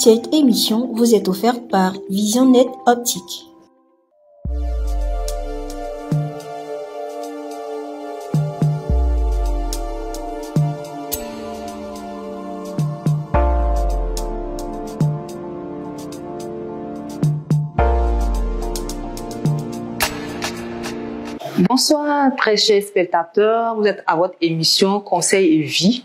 Cette émission vous est offerte par VisionNet Optique. Bonsoir, très chers spectateurs. Vous êtes à votre émission Conseil et Vie,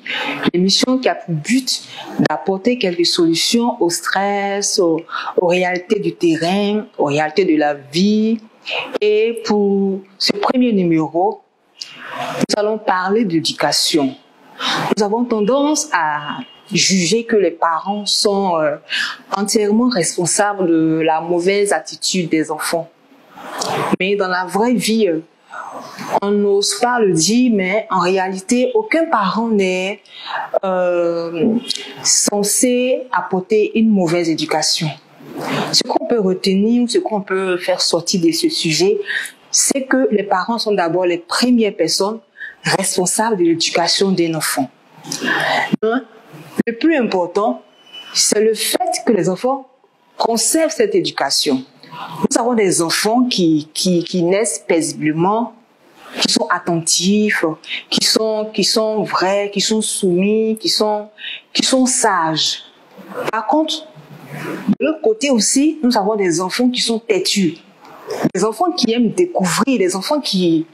l'émission qui a pour but d'apporter quelques solutions au stress, aux réalités du terrain, aux réalités de la vie. Et pour ce premier numéro, nous allons parler d'éducation. Nous avons tendance à juger que les parents sont entièrement responsables de la mauvaise attitude des enfants. Mais dans la vraie vie, on n'ose pas le dire, mais en réalité, aucun parent n'est censé apporter une mauvaise éducation. Ce qu'on peut retenir, ce qu'on peut faire sortir de ce sujet, c'est que les parents sont d'abord les premières personnes responsables de l'éducation d'un enfant. Le plus important, c'est le fait que les enfants conservent cette éducation. Nous avons des enfants qui naissent paisiblement, qui sont attentifs, qui sont vrais, qui sont soumis, qui sont sages. Par contre, de l'autre côté aussi, nous avons des enfants qui sont têtus, des enfants qui aiment découvrir, des enfants qui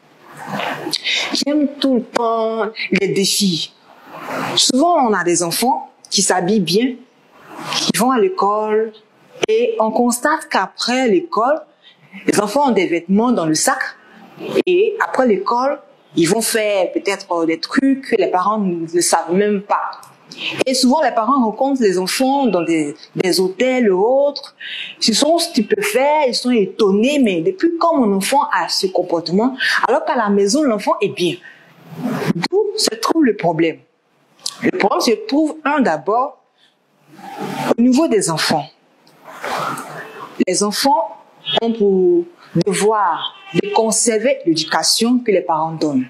aiment tout le temps les défis. Souvent, on a des enfants qui s'habillent bien, qui vont à l'école, et on constate qu'après l'école, les enfants ont des vêtements dans le sac, et après l'école, ils vont faire peut-être des trucs que les parents ne savent même pas. Et souvent, les parents rencontrent les enfants dans des hôtels ou autres. Ils sont stupéfaits, ils sont étonnés, mais depuis quand mon enfant a ce comportement, alors qu'à la maison, l'enfant est bien. D'où se trouve le problème? Le problème se trouve, d'abord, au niveau des enfants. Les enfants ont pour devoir de conserver l'éducation que les parents donnent.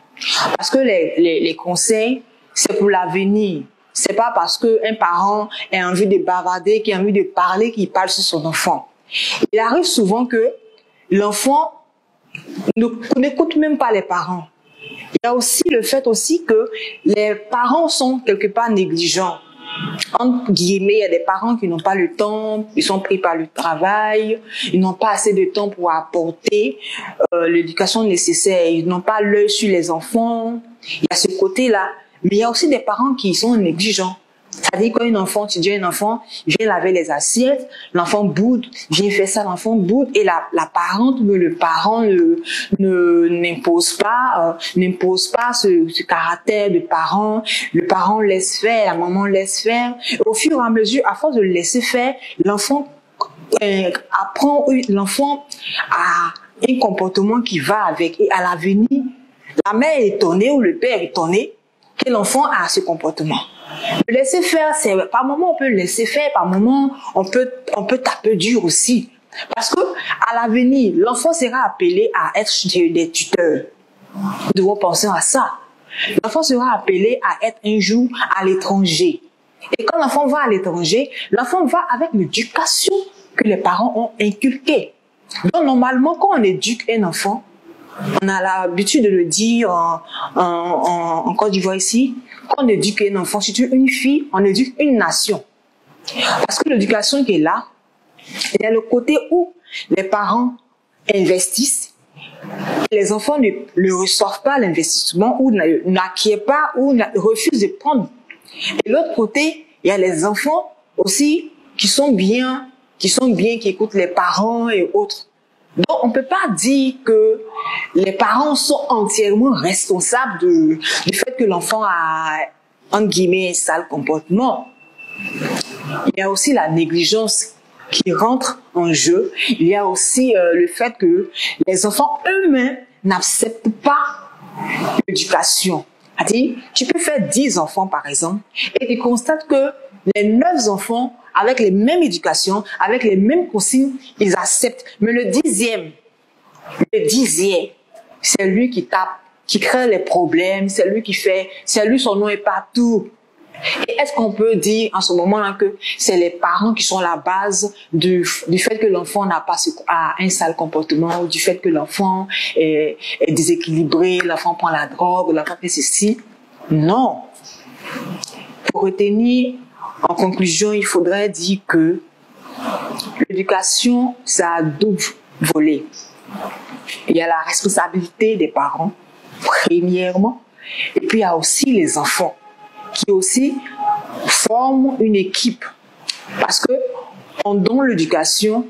Parce que les conseils, c'est pour l'avenir. C'est pas parce qu'un parent a envie de bavarder, qu'il a envie de parler, qu'il parle sur son enfant. Il arrive souvent que l'enfant n'écoute même pas les parents. Il y a aussi le fait aussi que les parents sont quelque part négligents. Entre guillemets, il y a des parents qui n'ont pas le temps, ils sont pris par le travail, ils n'ont pas assez de temps pour apporter l'éducation nécessaire, ils n'ont pas l'œil sur les enfants. Il y a ce côté-là. Mais il y a aussi des parents qui sont négligents. C'est-à-dire quand tu dis à un enfant, viens laver les assiettes, l'enfant boude, viens faire ça, l'enfant boude, et la parente ou le parent n'impose pas ce caractère de parent. Le parent laisse faire, la maman laisse faire. Et au fur et à mesure, à force de le laisser faire, l'enfant a un comportement qui va avec. Et à l'avenir, la mère est étonnée ou le père est étonné que l'enfant a ce comportement. Le laisser faire, c'est par moment on peut le laisser faire, par moment on peut taper dur aussi, parce que à l'avenir l'enfant sera appelé à être des tuteurs. Nous devons penser à ça. L'enfant sera appelé à être un jour à l'étranger, et quand l'enfant va à l'étranger, l'enfant va avec l'éducation que les parents ont inculquée. Donc normalement, quand on éduque un enfant, on a l'habitude de le dire en Côte d'Ivoire ici, quand on éduque un enfant, surtout une fille, on éduque une nation. Parce que l'éducation qui est là, il y a le côté où les parents investissent, les enfants ne reçoivent pas l'investissement ou n'acquièrent pas ou refusent de prendre. Et de l'autre côté, il y a les enfants aussi qui sont bien, qui écoutent les parents et autres. Donc, on ne peut pas dire que les parents sont entièrement responsables du fait que l'enfant a, entre guillemets, un sale comportement. Il y a aussi la négligence qui rentre en jeu. Il y a aussi le fait que les enfants eux-mêmes n'acceptent pas l'éducation. C'est-à-dire, tu peux faire 10 enfants, par exemple, et tu constates que les 9 enfants, avec les mêmes éducations, avec les mêmes consignes, ils acceptent. Mais le dixième, c'est lui qui tape, qui crée les problèmes, c'est lui son nom est partout. Et est-ce qu'on peut dire en ce moment-là que c'est les parents qui sont la base du fait que l'enfant n'a pas un sale comportement, ou du fait que l'enfant est déséquilibré, l'enfant prend la drogue, l'enfant fait ceci? Non. Pour retenir, en conclusion, il faudrait dire que l'éducation, ça a deux volets. Il y a la responsabilité des parents, premièrement, et puis il y a aussi les enfants, qui aussi forment une équipe. Parce que on donne l'éducation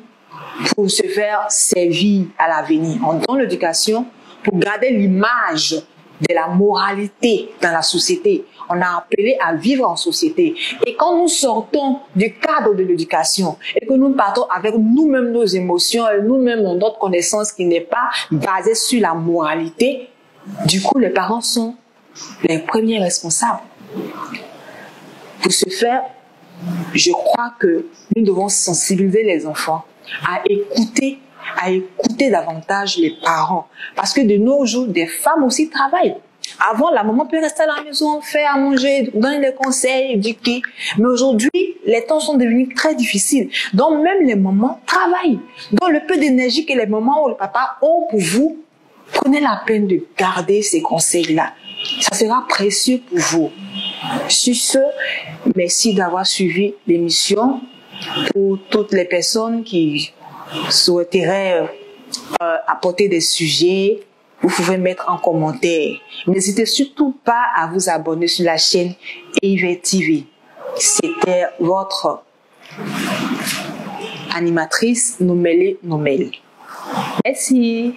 pour se faire servir à l'avenir. On donne l'éducation pour garder l'image de la moralité dans la société. On a appelé à vivre en société. Et quand nous sortons du cadre de l'éducation et que nous partons avec nous-mêmes nos émotions et nous-mêmes notre connaissance qui n'est pas basée sur la moralité, du coup, les parents sont les premiers responsables. Pour ce faire, je crois que nous devons sensibiliser les enfants à écouter davantage les parents. Parce que de nos jours, des femmes aussi travaillent. Avant, la maman peut rester à la maison, faire à manger, donner des conseils, éduquer. Mais aujourd'hui, les temps sont devenus très difficiles. Donc, même les mamans travaillent. Donc, le peu d'énergie que les mamans ou le papa ont pour vous, prenez la peine de garder ces conseils-là. Ça sera précieux pour vous. Sur ce, merci d'avoir suivi l'émission. Pour toutes les personnes qui souhaiteraient apporter des sujets, vous pouvez mettre en commentaire. N'hésitez surtout pas à vous abonner sur la chaîne EIV TV. C'était votre animatrice Nomele Nomel. Merci.